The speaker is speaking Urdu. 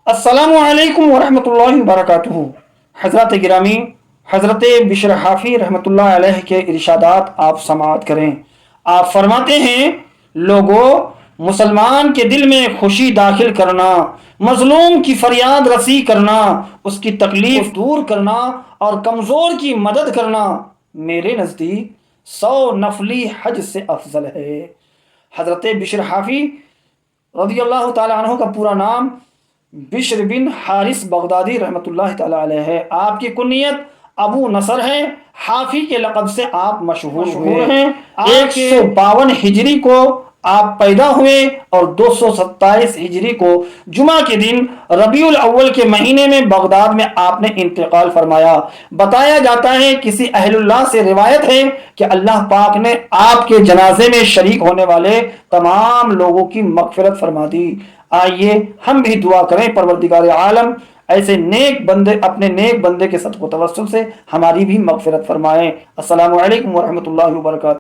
السلام علیکم ورحمۃ اللہ وبرکاتہ۔ حضرات گرامی، حضرت بشر حافی رحمۃ اللہ علیہ کے ارشادات آپ سماعت کریں۔ آپ فرماتے ہیں، لوگوں، مسلمان کے دل میں خوشی داخل کرنا، مظلوم کی فریاد رسی کرنا، اس کی تکلیف دور کرنا اور کمزور کی مدد کرنا میرے نزدیک 100 نفلی حج سے افضل ہے۔ حضرت بشر حافی رضی اللہ تعالی عنہ کا پورا نام بشر بن حارث بغدادی رحمۃ اللہ تعالی علیہ ہے۔ آپ کی کنیت ابو نصر ہے۔ حافی کے لقب سے آپ مشہور ہیں۔ 152 ہجری کو آپ پیدا ہوئے اور 227 ہجری کو جمعہ کے دن ربیع الاول کے مہینے میں بغداد میں آپ نے انتقال فرمایا۔ بتایا جاتا ہے، کسی اہل اللہ سے روایت ہے کہ اللہ پاک نے آپ کے جنازے میں شریک ہونے والے تمام لوگوں کی مغفرت فرما دی۔ آئیے ہم بھی دعا کریں، پروردگار عالم ایسے نیک بندے، اپنے نیک بندے کے صدق و توسل سے ہماری بھی مغفرت فرمائیں۔ السلام علیکم ورحمۃ اللہ وبرکاتہ۔